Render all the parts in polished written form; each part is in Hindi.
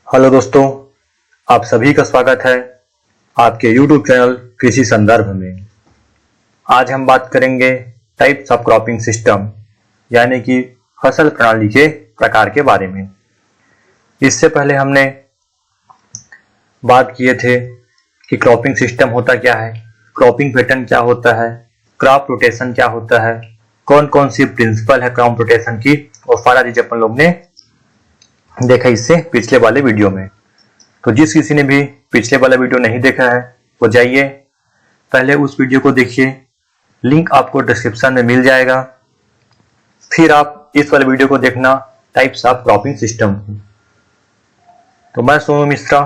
हेलो दोस्तों, आप सभी का स्वागत है आपके YouTube चैनल कृषि संदर्भ में। आज हम बात करेंगे टाइप्स ऑफ क्रॉपिंग सिस्टम यानी कि फसल प्रणाली के प्रकार के बारे में। इससे पहले हमने बात किए थे कि क्रॉपिंग सिस्टम होता क्या है, क्रॉपिंग पैटर्न क्या होता है, क्रॉप रोटेशन क्या होता है, कौन कौन सी प्रिंसिपल है क्रॉप रोटेशन की, और सारा चीज अपन लोग ने देखा इससे पिछले वाले वीडियो में। तो जिस किसी ने भी पिछले वाला वीडियो नहीं देखा है वो जाइए पहले उस वीडियो को देखिए, लिंक आपको डिस्क्रिप्शन में मिल जाएगा। फिर आप इस वाले वीडियो को देखना, टाइप्स ऑफ क्रॉपिंग सिस्टम। तो मैं सोनू मिश्रा,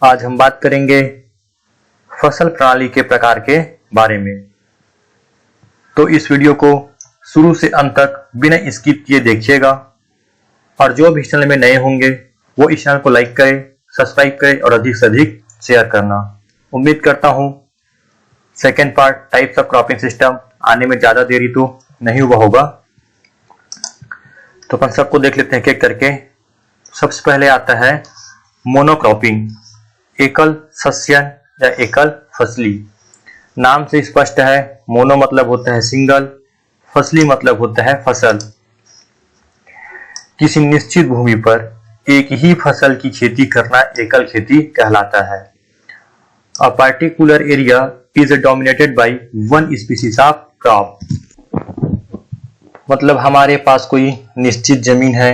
आज हम बात करेंगे फसल प्रणाली के प्रकार के बारे में। तो इस वीडियो को शुरू से अंत तक बिना स्किप किए देखिएगा, और जो भी चैनल में नए होंगे वो इस चैनल को लाइक करें, सब्सक्राइब करें और अधिक से अधिक शेयर करना। उम्मीद करता हूं second part types of cropping system आने में ज्यादा देरी तो नहीं हुआ होगा। तो अपन सबको देख लेते हैं एक एक करके। सबसे पहले आता है मोनोक्रॉपिंग, एकल सस्यन या एकल फसली। नाम से स्पष्ट है, मोनो मतलब होता है सिंगल, फसली मतलब होता है फसल। किसी निश्चित भूमि पर एक ही फसल की खेती करना एकल खेती कहलाता है। A particular area is dominated by one species of crop। मतलब हमारे पास कोई निश्चित जमीन है,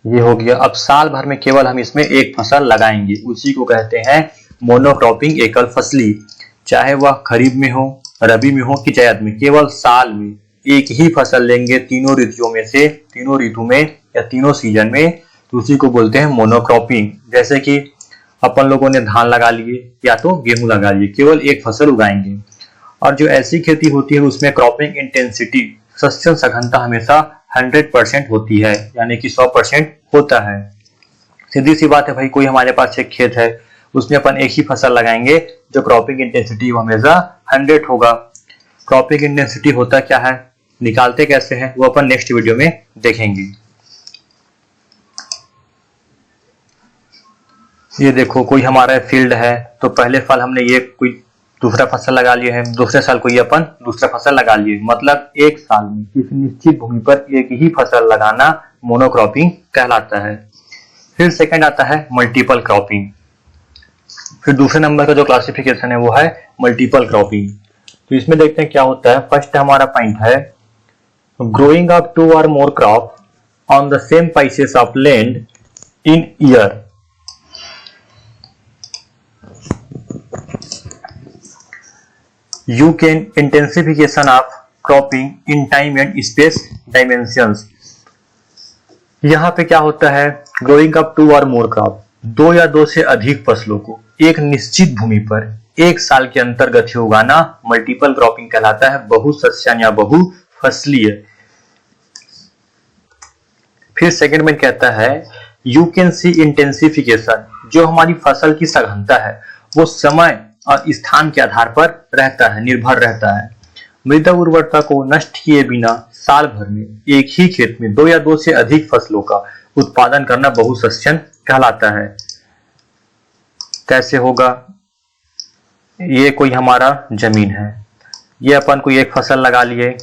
ये हो गया। अब साल भर में केवल हम इसमें एक फसल लगाएंगे, उसी को कहते हैं मोनोक्रॉपिंग, एकल फसली। चाहे वह खरीफ में हो, रबी में हो कि जायद में, केवल साल में एक ही फसल लेंगे तीनों ऋतुओं में से, तीनों ऋतु में या तीनों सीजन में, तो उसी को बोलते हैं मोनोक्रॉपिंग। जैसे कि अपन लोगों ने धान लगा लिए या तो गेहूं लगा लिए, केवल एक फसल उगाएंगे। और जो ऐसी खेती होती है उसमें क्रॉपिंग इंटेंसिटी, सस्यन सघनता हमेशा 100% होती है, यानी कि 100% होता है। सीधी सी बात है भाई, कोई हमारे पास एक खेत है उसमें अपन एक ही फसल लगाएंगे, जो क्रॉपिंग इंटेंसिटी वो हमेशा 100 होगा। क्रॉपिंग इंटेंसिटी होता क्या है, निकालते कैसे हैं, वो अपन नेक्स्ट वीडियो में देखेंगे। ये देखो, कोई हमारा फील्ड है तो पहले साल हमने ये कोई दूसरा फसल लगा लिया है, दूसरे साल कोई अपन दूसरा फसल लगा लिए, मतलब एक साल में किसी निश्चित भूमि पर एक ही फसल लगाना मोनोक्रॉपिंग कहलाता है। फिर सेकंड आता है मल्टीपल क्रॉपिंग। फिर दूसरे नंबर का जो क्लासिफिकेशन है वो है मल्टीपल क्रॉपिंग। तो इसमें देखते हैं क्या होता है। फर्स्ट हमारा पॉइंट है growing of 2 or more crop on the same pieces of land in year। You can intensification of cropping in time and space dimensions। यहाँ पे क्या होता है, growing of 2 or more crop, 2 या 2 से अधिक फसलों को एक निश्चित भूमि पर एक साल के अंतर्गत ही उगाना मल्टीपल क्रॉपिंग कहलाता है, बहुसस्यन या बहुफसलीय। फिर सेकंड में कहता है यू कैन सी इंटेंसिफिकेशन, जो हमारी फसल की सघनता है वो समय और स्थान के आधार पर रहता है, निर्भर रहता है। मृदा उर्वरता को नष्ट किए बिना साल भर में एक ही खेत में 2 या 2 से अधिक फसलों का उत्पादन करना बहुसस्यन कहलाता है। कैसे होगा, ये कोई हमारा जमीन है, ये अपन कोई एक फसल लगा लिए,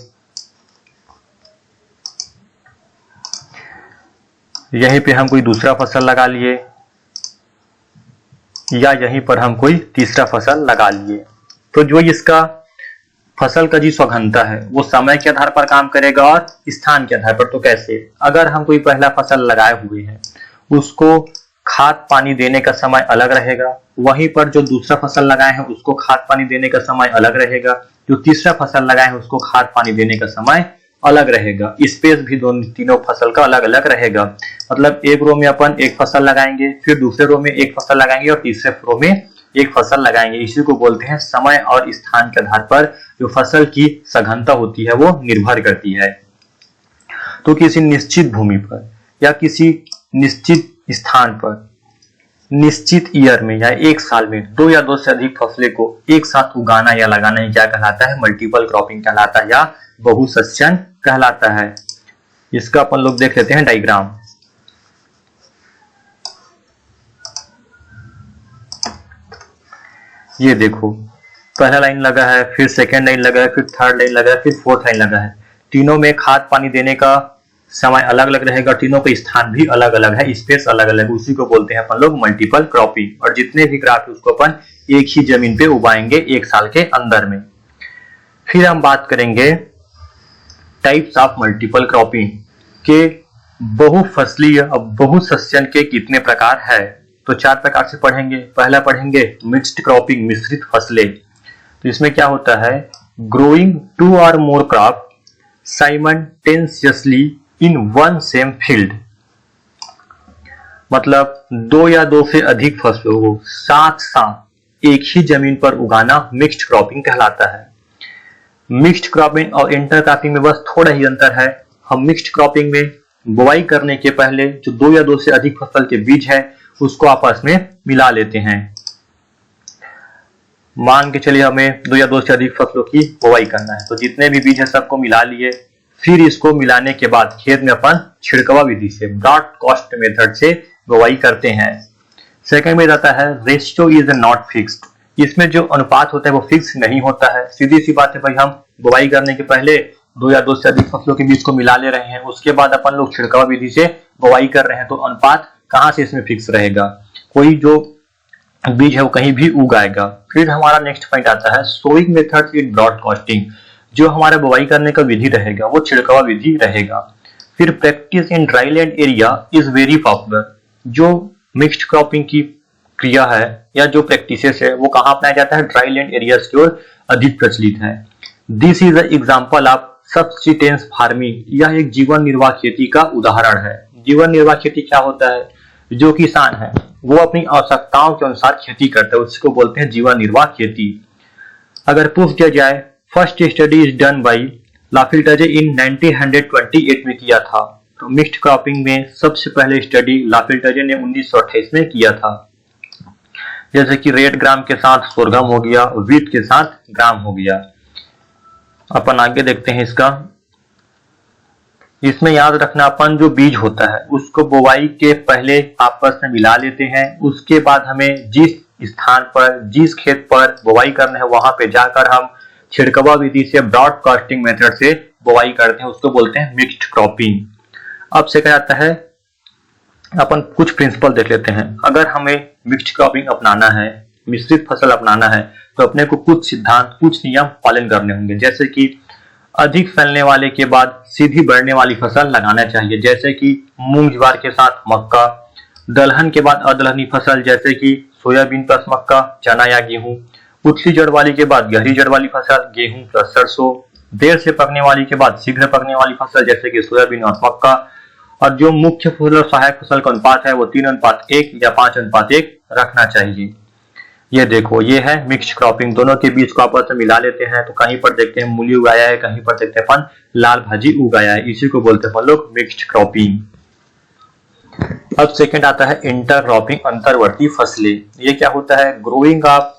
यहीं पे हम कोई दूसरा फसल लगा लिए, या यहीं पर हम कोई तीसरा फसल लगा लिए। तो जो इसका फसल का जी सघनता है वो समय के आधार पर काम करेगा और स्थान के आधार पर। तो कैसे, अगर हम कोई पहला फसल लगाए हुए हैं उसको खाद पानी देने का समय अलग रहेगा, वहीं पर जो दूसरा फसल लगाए हैं उसको खाद पानी देने का समय अलग रहेगा, जो तीसरा फसल लगाए हैं उसको खाद पानी देने का समय अलग रहेगा। स्पेस भी दोनों तीनों फसल का अलग अलग रहेगा। मतलब एक रो में अपन एक फसल लगाएंगे, फिर दूसरे रो में एक फसल लगाएंगे और तीसरे रो में एक फसल लगाएंगे। इसी को बोलते हैं समय और स्थान के आधार पर जो फसल की सघनता होती है वो निर्भर करती है। तो किसी निश्चित भूमि पर या किसी निश्चित स्थान पर निश्चित ईयर में या एक साल में 2 या 2 से अधिक फसलें को एक साथ उगाना या लगाना ही क्या कहलाता है, मल्टीपल क्रॉपिंग कहलाता है या बहुसस्यन कहलाता है। इसका अपन लोग देख लेते हैं डायग्राम। ये देखो, पहला लाइन लगा है, फिर सेकेंड लाइन लगा है, फिर थर्ड लाइन लगा है, फिर फोर्थ लाइन लगा है। तीनों में खाद पानी देने का समय अलग अलग रहेगा, तीनों का स्थान भी अलग अलग है, स्पेस अलग अलग, उसी को बोलते हैं अपन लोग मल्टीपल क्रॉपिंग। और जितने भी क्रॉप उसको अपन एक ही जमीन पे उगाएंगे एक साल के अंदर में। फिर हम बात करेंगे टाइप्स ऑफ मल्टीपल क्रॉपिंग के बहुफसलीय बहुसस्यन के कितने प्रकार है। तो 4 प्रकार से पढ़ेंगे। पहला पढ़ेंगे मिक्स्ड क्रॉपिंग, मिश्रित फसलें। तो इसमें क्या होता है, growing 2 or more crop simultaneously in one same field, मतलब 2 या 2 से अधिक फसलों को साथ साथ एक ही जमीन पर उगाना मिक्स्ड क्रॉपिंग कहलाता है। मिक्स्ड क्रॉपिंग और इंटर क्रॉपिंग में बस थोड़ा ही अंतर है। हम मिक्स्ड क्रॉपिंग में बुआई करने के पहले जो 2 या 2 से अधिक फसल के बीज है उसको आपस में मिला लेते हैं। मान के चलिए हमें 2 या 2 से अधिक फसलों की बुआई करना है, तो जितने भी बीज है सबको मिला लिए। फिर इसको मिलाने के बाद खेत में अपन छिड़कवा विधि से ब्रॉडकास्ट मेथड से बुआई करते हैं। सेकंड में आता है रेशियो इज नॉट फिक्स्ड। इसमें जो अनुपात होता है वो फिक्स नहीं होता है। सीधी सी बात है भाई, हम बुआई करने के पहले 2 या 2 से अधिक फसलों के बीज को मिला ले रहे हैं, उसके बाद अपन लोग छिड़काव विधि से बुआई कर रहे हैं, तो अनुपात कहां से इसमें फिक्स रहेगा, कोई जो बीज है वो कहीं भी उग आएगा। फिर हमारा नेक्स्ट पॉइंट आता है सोइंग मेथड इन ब्रॉडकास्टिंग। जो हमारा बुआई करने का विधि रहेगा वो छिड़काव विधि रहेगा। फिर practice in dryland area is very popular. जो मिक्स्ड क्रॉपिंग की क्रिया है या जो प्रैक्टिसेस है वो कहां अपनाया जाता है, ड्राईलैंड एरियाज की ओर अधिक प्रचलित है। This is a example of subsistence farming. यह एक जीवन निर्वाह खेती का उदाहरण है। जीवन निर्वाह खेती क्या होता है, जो किसान है वो अपनी आवश्यकताओं के अनुसार खेती करता है, उसको बोलते हैं जीवन निर्वाह खेती। अगर पूछ दिया जाए first study is done by लाफिल्टजे इन 1928 में किया था, तो मिक्स्ड क्रॉपिंग में सबसे पहले स्टडी लाफिल्टजे ने 1928 में किया था। जैसे कि रेड ग्राम के साथ सोरगम हो गया, वीट के साथ ग्राम हो गया। अपन आगे देखते हैं इसका। इसमें याद रखना, अपन जो बीज होता है उसको बुवाई के पहले आपस में मिला लेते हैं। उसके बाद हमें जिस स्थान पर जिस खेत पर बुवाई करना है वहां पे जाकर हम छिड़कवा विधि से ब्रॉडकास्टिंग मेथड से बुवाई करते हैं, उसको बोलते हैं मिक्स्ड क्रॉपिंग। अब से क्या आता है, अपन कुछ प्रिंसिपल देख लेते हैं। अगर हमें मिक्स्ड क्रॉपिंग अपनाना है, मिश्रित फसल अपनाना है, तो अपने को कुछ सिद्धांत कुछ नियम पालन करने होंगे। जैसे कि अधिक फैलने वाले के बाद सीधी बढ़ने वाली फसल लगाना चाहिए, जैसे कि मूंग ज्वार के साथ मक्का। दलहन के बाद अदलहनी फसल जैसे कि सोयाबीन प्लस मक्का, चना या गेहूं। उथली जड़ वाली के बाद गहरी जड़ वाली फसल, गेहूं प्लस सरसों। देर से पकने वाली के बाद शीघ्र पकने वाली फसल जैसे कि सोयाबीन और मक्का। और जो मुख्य फसल और सहायक फसल का अनुपात है वो 3:1 या 5:1 रखना चाहिए। ये देखो, ये है मिक्स्ड क्रॉपिंग। दोनों के बीच को आपस में मिला लेते हैं। तो कहीं पर देखते हैं मूली उगाया है, कहीं पर देखते हैं अपन लाल भाजी उगाया है, इसी को बोलते हैं अपन लोग मिक्स्ड क्रॉपिंग। अब सेकंड आता है इंटर क्रॉपिंग, अंतर्वर्ती फसलें। ये क्या होता है, growing of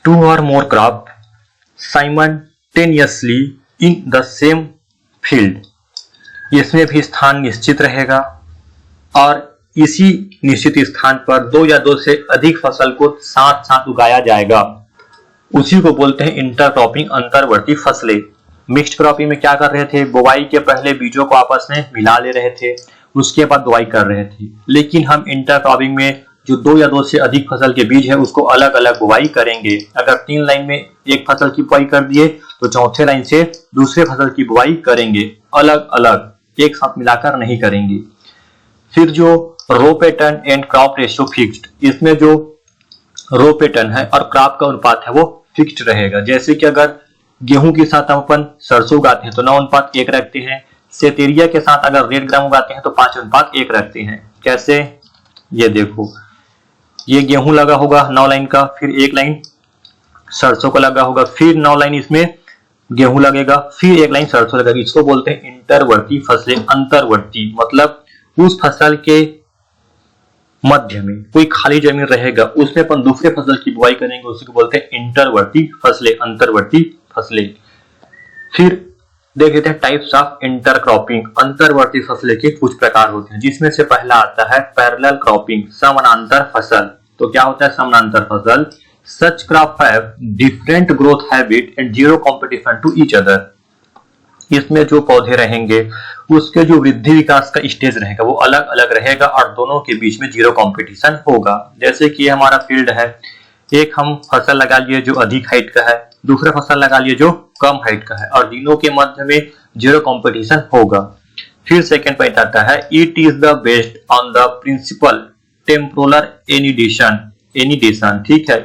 2 or more crop simultaneously in the same field. इसमें भी स्थान निश्चित रहेगा और इसी निश्चित स्थान पर 2 या 2 से अधिक फसल को साथ साथ उगाया जाएगा, उसी को बोलते हैं इंटरक्रॉपिंग, अंतर्वर्ती फसलें। मिक्स्ड क्रॉपिंग में क्या कर रहे थे, बुवाई के पहले बीजों को आपस में मिला ले रहे थे, उसके बाद बुवाई कर रहे थे। लेकिन हम इंटरक्रॉपिंग में जो 2 या 2 से अधिक फसल के बीज है उसको अलग अलग बुवाई करेंगे। अगर 3 लाइन में एक फसल की बुवाई कर दिए तो चौथे लाइन से दूसरे फसल की बुवाई करेंगे, अलग अलग, एक साथ मिलाकर नहीं करेंगे। फिर जो row pattern and crop ratio fixed, इसमें जो रो पैटर्न है और क्रॉप का अनुपात है वो फिक्स्ड रहेगा। जैसे कि अगर गेहूं के साथ हम अपन सरसों उगाते हैं तो 9:1 रखते हैं। सेतेरिया के साथ अगर रेड ग्राम उगाते हैं तो 5:1 रखते हैं। कैसे, ये देखो, ये गेहूं लगा होगा 9 लाइन का, फिर 1 लाइन सरसों का लगा होगा, फिर 9 लाइन इसमें गेहूं लगेगा, फिर 1 लाइन सरसों लगेगी। इसको बोलते हैं इंटरवर्ती फसलें। अंतर्वर्ती मतलब उस फसल के मध्य में कोई खाली जमीन रहेगा, उसमें अपन दूसरे फसल की बुआई करेंगे, उसी को बोलते हैं इंटरवर्ती फसलें, अंतर्वर्ती फसलें। फिर देख लेते हैं टाइप्स ऑफ इंटरक्रॉपिंग। अंतर्वर्ती फसलें के कुछ प्रकार होते हैं, जिसमें से पहला आता है पैरेलल क्रॉपिंग, समानांतर फसल। तो क्या होता है समानांतर फसल? Such crop have different growth habit and zero competition to each other. इसमें जो पौधे रहेंगे उसके जो वृद्धि विकास का स्टेज रहेगा वो अलग अलग रहेगा और दोनों के बीच में जीरो कंपटीशन होगा। जैसे कि हमारा फील्ड है, एक हम फसल लगा लिए जो अधिक हाइट का है, दूसरा फसल लगा लिए जो कम हाइट का है, और तीनों के मध्य में जीरो कंपटीशन होगा। फिर सेकंड पॉइंट आता है, it is the based on the principle temporal एनिडेशन। ठीक है,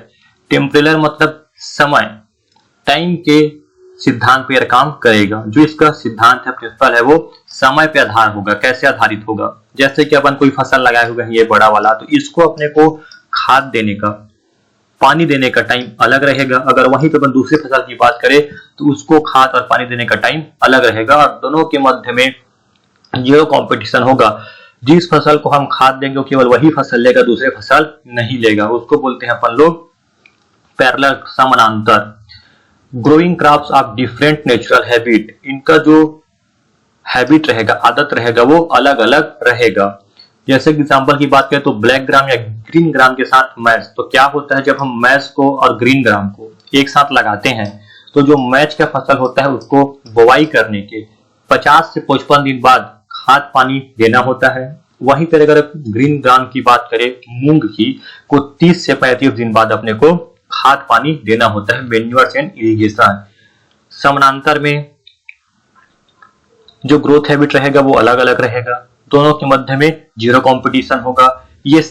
टेम्पोरल मतलब समय, टाइम के सिद्धांत पर काम करेगा। जो इसका सिद्धांत है, प्रिंसिपल है, वो समय पे आधार होगा। कैसे आधारित होगा? जैसे कि अपन कोई फसल लगाए हुए हैं ये बड़ा वाला, तो इसको अपने को खाद देने का, पानी देने का टाइम अलग रहेगा। अगर वहीं पे अपन दूसरी फसल की बात करें तो उसको खाद और पानी देने का टाइम अलग रहेगा और दोनों के मध्य में जीरो कंपटीशन होगा। जिस फसल को हम खाद देंगे केवल वही फसल लेगा, दूसरे फसल नहीं लेगा। उसको बोलते हैं अपन लोग पैरेलल, समानांतर। Growing crops of different natural habit, इनका जो हैबिट रहेगा, आदत रहेगा, वो अलग अलग रहेगा। जैसे एग्जांपल की बात करें तो ब्लैक ग्राम या ग्रीन ग्राम के साथ मैच, तो क्या होता है जब हम मैच को और ग्रीन ग्राम को एक साथ लगाते हैं तो जो मैच का फसल होता है उसको बुवाई करने के 50 से 55 दिन बाद खाद पानी देना होता है। वहीं पर अगर ग्रीन ग्राम की बात करें, मूंग की, को 30 से 35 दिन बाद अपने को खाद पानी देना होता है, मैन्योर्स एंड इरिगेशन। समानांतर में जो ग्रोथ हैबिट रहेगा वो अलग अलग रहेगा, दोनों के मध्य में जीरो कंपटीशन होगा। ये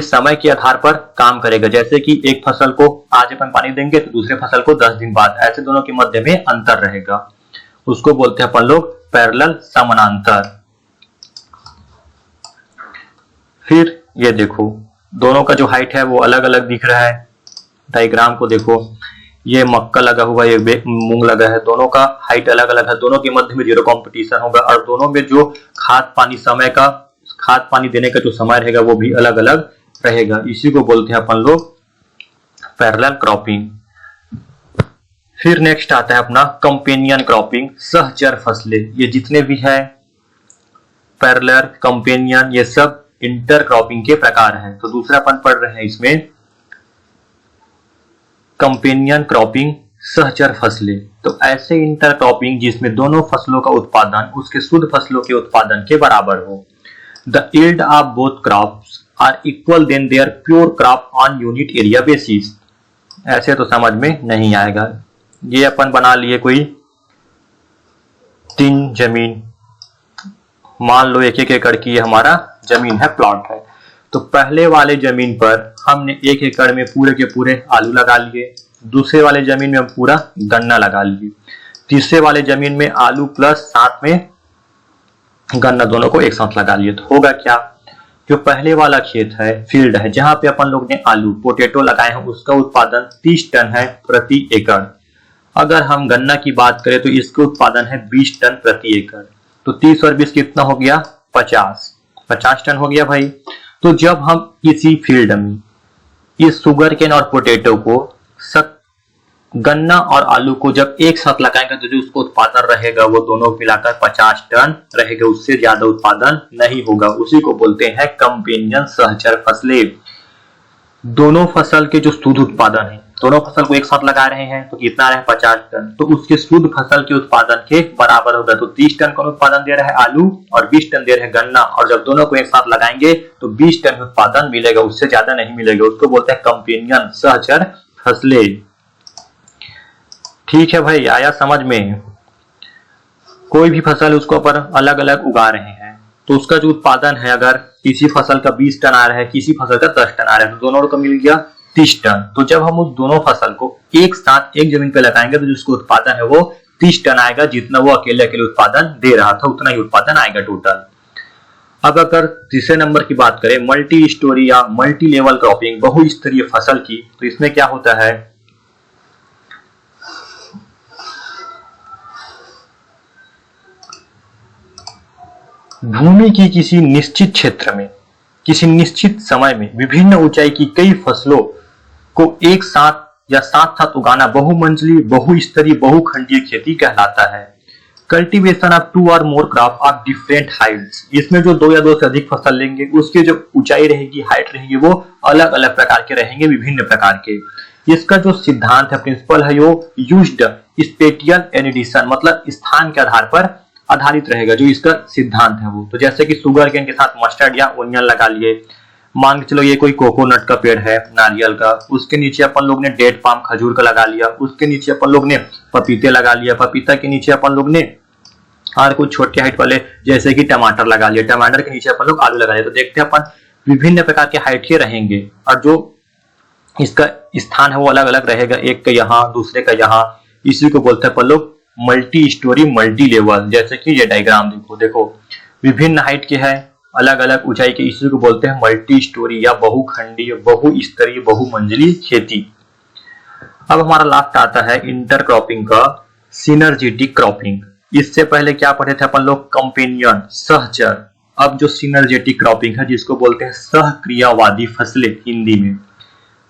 समय के आधार पर काम करेगा। जैसे कि एक फसल को आज अपन पानी देंगे तो दूसरे फसल को 10 दिन बाद, ऐसे दोनों के मध्य में अंतर रहेगा। उसको बोलते हैं अपन लोग पैरेलल, समानांतर। फिर ये देखो, दोनों का जो हाइट है वो अलग अलग दिख रहा है। डायग्राम को देखो, ये मक्का लगा हुआ है, ये मूंग लगा है, दोनों का हाइट अलग अलग है, दोनों के मध्य में जीरो कंपटीशन होगा और दोनों में जो खाद पानी देने का जो समय रहेगा वो भी अलग अलग रहेगा। इसी को बोलते हैं अपन लोग पैरेलल क्रॉपिंग। फिर नेक्स्ट आता है अपना कंपेनियन क्रॉपिंग, सहचर फसलें। ये जितने भी है पैरेलल, कंपेनियन, ये सब इंटर क्रॉपिंग के प्रकार हैं। तो दूसरा अपन पढ़ रहे हैं इसमें कंपेनियन क्रॉपिंग, सहचर फसलें। तो ऐसे इंटर क्रॉपिंग जिसमें दोनों फसलों का उत्पादन उसके शुद्ध फसलों के उत्पादन के बराबर हो। The yield of both crops are equal than their pure crop on unit area basis. ऐसे तो समझ में नहीं आएगा। ये अपन बना लिए कोई 3 जमीन, मान लो 1-1 एकड़ की हमारा जमीन है, प्लॉट है। तो पहले वाले जमीन पर हमने 1 एकड़ में पूरे के पूरे आलू लगा लिए, दूसरे वाले जमीन में हम पूरा गन्ना लगा लिए, तीसरे वाले जमीन में आलू प्लस साथ में गन्ना दोनों को एक साथ लगा लिए। तो होगा क्या, जो पहले वाला खेत है, फील्ड है, जहां पे अपन लोग ने आलू पोटैटो लगाए हैं, उसका उत्पादन 30 टन है प्रति एकड़। अगर हम गन्ना की बात करें तो इसका उत्पादन है 20 टन प्रति एकड़। तो 30 और 20 कितना हो गया? 50 टन हो गया भाई। तो जब हम इसी फील्ड में इस शुगर केन और पोटैटो को, गन्ना और आलू को जब एक साथ लगाएंगे तो जो उसको उत्पादन रहेगा वो दोनों मिलाकर 50 टन रहेगा, उससे ज्यादा उत्पादन नहीं होगा। उसी को बोलते हैं कंपेनियन, सहचर फसलें। दोनों फसल के जो शुद्ध उत्पादन है, दोनों फसल को एक साथ लगा रहे हैं तो कितना रहे? 50 टन। तो उसके शुद्ध फसल के उत्पादन के बराबर होगा। तो 30 टन का उत्पादन दे रहा है आलू और 20 टन दे रहे हैं गन्ना, और जब दोनों को एक साथ लगाएंगे तो 20 टन उत्पादन मिलेगा, उससे ज्यादा नहीं मिलेगा। उसको बोलते हैं कंपेनियन, सहचर फसलें। ठीक है भाई, आया समझ में? कोई भी फसल उसको अपन अलग अलग उगा रहे हैं तो उसका जो उत्पादन है, अगर किसी फसल का 20 टन आ रहा है, किसी फसल का 10 टन आ रहा है, तो दोनों को मिल गया 30 टन। तो जब हम उस दोनों फसल को एक साथ एक जमीन पे लगाएंगे तो जिसको उत्पादन है वो 30 टन आएगा। जितना वो अकेले उत्पादन दे रहा था उतना ही उत्पादन आएगा टोटल। अब अगर तीसरे नंबर की बात करें, मल्टी स्टोरी या मल्टी लेवल क्रॉपिंग, बहुस्तरीय फसल की, तो इसमें क्या होता है, भूमि की किसी निश्चित क्षेत्र में किसी निश्चित समय में विभिन्न ऊंचाई की कई फसलों को एक साथ या साथ साथ उगाना बहुमंजिली, बहुस्तरीय, बहुखंडीय खेती कहलाता है। कल्टीवेशन ऑफ 2 और more crop of different Heights, इसमें जो 2 या 2 से अधिक फसल लेंगे उसकी जो ऊंचाई रहेगी, हाइट रहेगी, वो अलग अलग प्रकार के रहेंगे, विभिन्न प्रकार के। इसका जो सिद्धांत है, प्रिंसिपल है, वो यूज्ड स्पेटियल एडिशन, मतलब स्थान के आधार पर आधारित रहेगा जो इसका सिद्धांत है वो। तो जैसे कि शुगर केन के साथ मस्टर्ड या ओनियन लगा लिए, मान के चलो ये कोई कोकोनट का पेड़ है, नारियल का, उसके नीचे अपन लोग ने डेट पाम खजूर का लगा लिया, उसके नीचे अपन लोग ने पपीते लगा लिया, पपीता के नीचे अपन लोग ने और कुछ छोटे हाइट वाले जैसे कि टमाटर लगा लिया, टमाटर के नीचे अपन लोग आलू लगा लिया। तो देखते हैं अपन विभिन्न प्रकार के हाइट के रहेंगे और जो इसका स्थान है वो अलग अलग रहेगा, एक का यहाँ, दूसरे का यहाँ। इसी को बोलते हैं अपन लोग मल्टी स्टोरी मल्टी लेवल। जैसे कि ये डायग्राम देखो विभिन्न हाइट के है, अलग अलग ऊंचाई के, इसी को बोलते हैं मल्टी स्टोरी या बहुखंडीय, बहुस्तरीय, बहुमंजिली खेती। अब हमारा लास्ट आता है इंटरक्रॉपिंग का सिनर्जेटिक क्रॉपिंग। इससे पहले क्या पढ़े थे अपन लोग, कंपेनियन, सहचर। अब जो सिनर्जेटिक क्रॉपिंग है जिसको बोलते हैं सहक्रियावादी फसलें, हिंदी में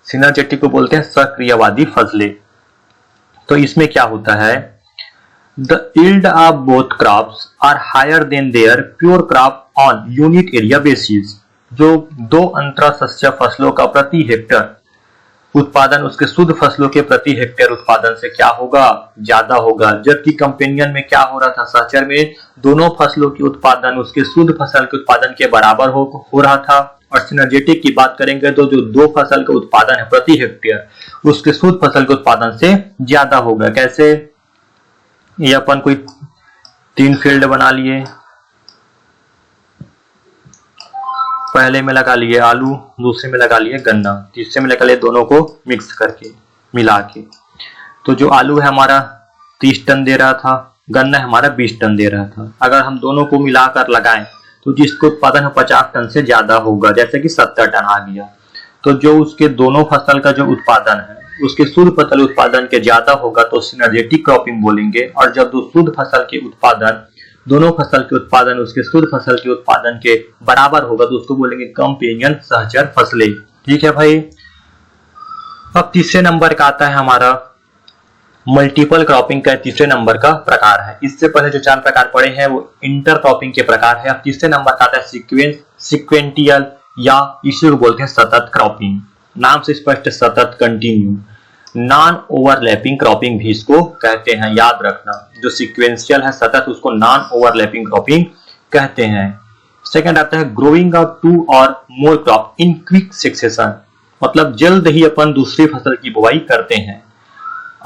सिनर्जेटिक को बोलते हैं सहक्रियावादी फसलें। तो इसमें क्या होता है, the yield of both crops are higher than their pure crop on unit area basis। जो दो अंतरशस्य फसलों का प्रति हेक्टर उत्पादन उसके शुद्ध फसलों के प्रति हेक्टेयर उत्पादन से क्या होगा, ज्यादा होगा। जबकि कंपेनियन में क्या हो रहा था, सहचर में दोनों फसलों के उत्पादन उसके शुद्ध फसल के उत्पादन के बराबर हो रहा था। और सिनर्जेटिक की बात करेंगे तो जो दो फसल का उत्पादन है प्रति हेक्टेयर उसके शुद्ध फसल के उत्पादन से ज्यादा होगा। कैसे, ये अपन कोई 3 फील्ड बना लिए, पहले में लगा लिए आलू, दूसरे में लगा लिए गन्ना, तीसरे में लगा लिए दोनों को मिक्स करके मिला के। तो जो आलू है हमारा 30 टन दे रहा था, गन्ना हमारा 20 टन दे रहा था। अगर हम दोनों को मिलाकर लगाएं तो जिसको उत्पादन है 50 टन से ज्यादा होगा, जैसे कि 70 टन आ गया। तो जो उसके दोनों फसल का जो उत्पादन है उसके शुद्ध फसल उत्पादन के ज्यादा होगा तो सिनर्जेटिक क्रॉपिंग बोलेंगे। और जब दो शुद्ध फसल के उत्पादन दोनों फसल के उत्पादन उसके शुद्ध फसल के उत्पादन के बराबर होगा तो उसको बोलेंगे कंपेनियन, सहचर फसलें। ठीक है भाई। अब तीसरे नंबर का आता है हमारा मल्टीपल क्रॉपिंग का तीसरे नंबर का प्रकार है। इससे पहले जो 4 प्रकार पढ़े हैं वो इंटर क्रॉपिंग के प्रकार है। अब तीसरे नंबर का आता है सिक्वेंटियल या इसे बोलते हैं सतत क्रॉपिंग। नाम से स्पष्ट, सतत, कंटिन्यू। नॉन ओवरलैपिंग क्रॉपिंग भी इसको कहते हैं, याद रखना। जो सीक्वेंशियल है सतत उसको नॉन ओवरलैपिंग क्रॉपिंग कहते हैं। सेकंड आता है ग्रोइंग ऑफ 2 और more crop in quick succession, मतलब जल्द ही अपन दूसरी फसल की बुआई करते हैं।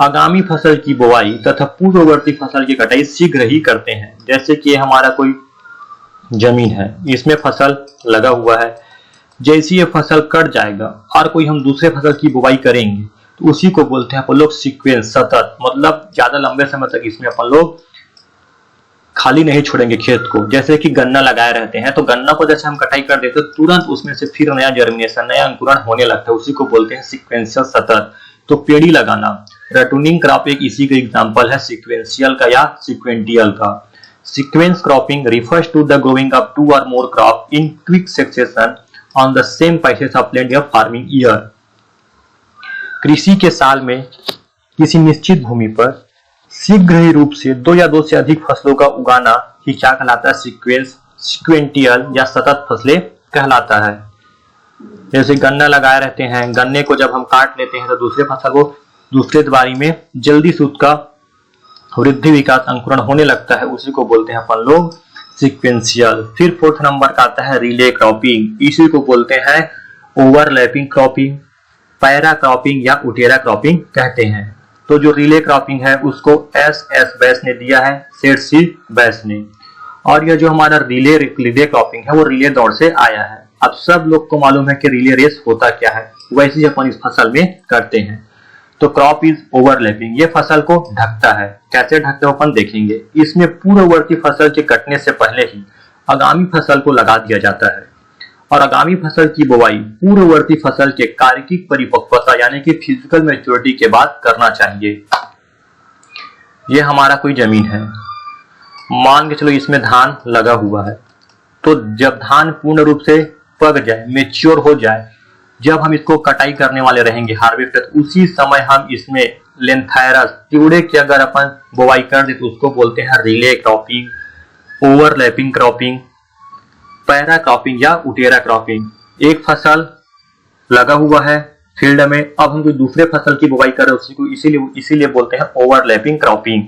आगामी फसल की बुआई तथा पूर्ववर्ती फसल की कटाई शीघ्र ही करते हैं। जैसे कि हमारा कोई जमीन है, इसमें फसल लगा हुआ है, जैसे ये फसल कट जाएगा और कोई हम दूसरे फसल की बुआई करेंगे तो उसी को बोलते हैं अपन लोग सीक्वेंस, सतत। मतलब ज्यादा लंबे समय तक इसमें अपन लोग खाली नहीं छोड़ेंगे खेत को। जैसे कि गन्ना लगाए रहते हैं तो गन्ना को जैसे हम कटाई कर देते हैं तुरंत उसमें से फिर नया जर्मिनेशन, नया अंकुरण होने लगता है, उसी को बोलते हैं सीक्वेंशियल, सतत। तो पेड़ी लगाना, रटूनिंग क्रॉप एक इसी का एग्जांपल है सीक्वेंशियल का या सीक्वेंटियल का। Sequence cropping refers to the growing of 2 और more crop in quick succession on the same passage of land या फार्मिंग ईयर। कृषि के साल में किसी निश्चित भूमि पर शीघ्र ही रूप से 2 या 2 से अधिक फसलों का उगाना ही क्या कहलाता है, सिक्वेंटियल या सतत फसलें कहलाता है। जैसे गन्ना लगाए रहते हैं, गन्ने को जब हम काट लेते हैं तो दूसरे फसल को दूसरे बारी में जल्दी से उसका वृद्धि, विकास, अंकुरण होने लगता है, उसी को बोलते हैं अपन लोग सीक्वेंशियल। फिर 4th नंबर का आता है रिले क्रॉपिंग, इसी को बोलते हैं ओवरलैपिंग क्रॉपिंग, पैरा क्रॉपिंग या उटेरा क्रॉपिंग कहते हैं। तो जो रिले क्रॉपिंग है उसको एस बैस ने दिया है, सेठ सी बैस ने। और यह जो हमारा रिले क्रॉपिंग है वो रिले दौड़ से आया है। अब सब लोग को मालूम है कि रिले रेस होता क्या है, वैसे ही अपन इस फसल में करते हैं। तो क्रॉप इज ओवरलैपिंग, ये फसल को ढकता है। कैसे ढकते हो अपन देखेंगे। इसमें पूर्ववर्ती फसल के कटने से पहले ही आगामी फसल को लगा दिया जाता है और आगामी फसल की बुआई पूर्ववर्ती फसल के कार्यिक परिपक्वता यानी कि फिजिकल मैच्योरिटी के बाद करना चाहिए। ये हमारा कोई जमीन है, मान के चलो इसमें धान लगा हुआ है, तो जब धान पूर्ण रूप से पक जाए, मेच्योर हो जाए, जब हम इसको कटाई करने वाले रहेंगे हार्वेस्टर, उसी समय हम इसमें लेंथायरस टिवड़े की अगर अपन बुवाई कर दे तो उसको बोलते हैं relay cropping, overlapping cropping, para cropping या उटेरा क्रॉपिंग। एक फसल लगा हुआ है फील्ड में, अब हम कोई दूसरे फसल की बुवाई कर रहे हैं उसी को इसीलिए बोलते हैं ओवरलैपिंग क्रॉपिंग।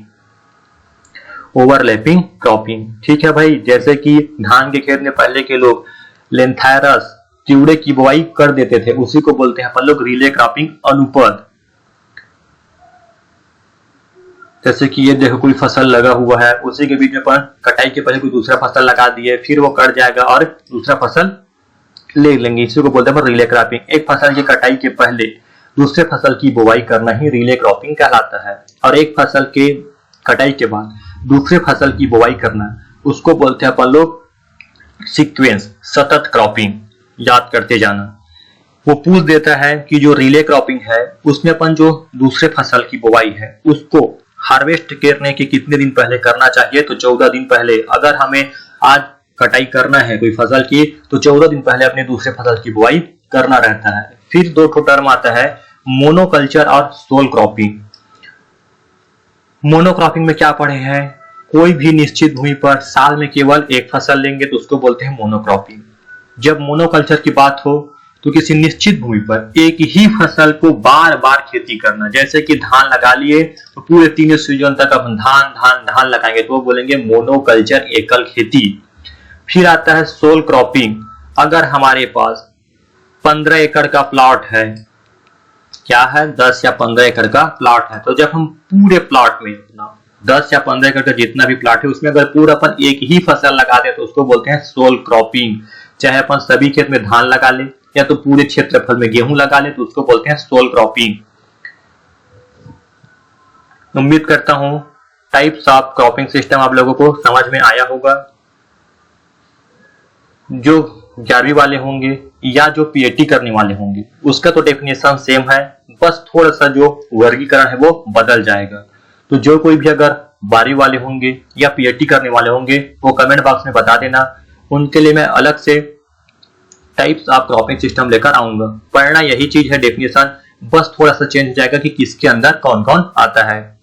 ओवरलैपिंग क्रॉपिंग, ठीक है भाई। जैसे कि धान के खेत में पहले के लोग लेंथायरस टिवड़े की बुवाई कर देते थे, उसी को बोलते हैं अपन लोग रिले क्रॉपिंग अनुपद। जैसे कि ये देखो कोई फसल लगा हुआ है, उसी के बीच में अपन कटाई के पहले कोई दूसरा फसल लगा दिए, फिर वो कट जाएगा और दूसरा फसल ले लेंगे, इसी को बोलते हैं रिले क्रॉपिंग। एक फसल की कटाई के पहले दूसरे फसल की बुवाई करना ही रिले क्रॉपिंग कहलाता है, और एक फसल के कटाई के बाद दूसरे फसल की बुवाई करना उसको बोलते हैं अपन लोग सीक्वेंस, सतत क्रॉपिंग। याद करते जाना। वो पूछ देता है कि जो रिले क्रॉपिंग है उसमें अपन जो दूसरे फसल की बुवाई है उसको हार्वेस्ट करने के कितने दिन पहले करना चाहिए, तो 14 दिन पहले। अगर हमें आज कटाई करना है कोई फसल की तो 14 दिन पहले अपने दूसरे फसल की बुआई करना रहता है। फिर दो टर्म आता है मोनोकल्चर और सोल क्रॉपिंग। मोनोक्रॉपिंग में क्या पढ़े हैं, कोई भी निश्चित भूमि पर साल में केवल एक फसल लेंगे तो उसको बोलते हैं मोनोक्रॉपिंग। जब मोनोकल्चर की बात हो तो किसी निश्चित भूमि पर एक ही फसल को बार बार खेती करना, जैसे कि धान लगा लिए तो पूरे 3 सीजन तक अपन धान धान धान लगाएंगे तो वो बोलेंगे मोनोकल्चर, एकल खेती। फिर आता है सोल क्रॉपिंग। अगर हमारे पास 15 एकड़ का प्लॉट है, क्या है 10 या 15 एकड़ का प्लॉट है, तो जब हम पूरे प्लॉट में 10 या 15 एकड़ का जितना भी प्लॉट है उसमें अगर पूरा अपन एक ही फसल लगा दे तो उसको बोलते हैं सोल क्रॉपिंग। चाहे अपन सभी खेत में धान लगा ले या तो पूरे क्षेत्रफल में गेहूं लगा ले तो उसको बोलते हैं सोल क्रॉपिंग। उम्मीद करता हूं टाइप्स ऑफ क्रॉपिंग सिस्टम आप लोगों को समझ में आया होगा। जो 11वीं वाले होंगे या जो पीएटी करने वाले होंगे उसका तो डेफिनेशन सेम है, बस थोड़ा सा जो वर्गीकरण है वो बदल जाएगा। तो जो कोई भी अगर 12वीं वाले होंगे या पीएटी करने वाले होंगे वो कमेंट बॉक्स में बता देना, उनके लिए मैं अलग से टाइप्स ऑफ क्रॉपिंग सिस्टम लेकर आऊंगा। पढ़ना यही चीज है, डेफिनेशन बस थोड़ा सा चेंज हो जाएगा कि किसके अंदर कौन कौन आता है।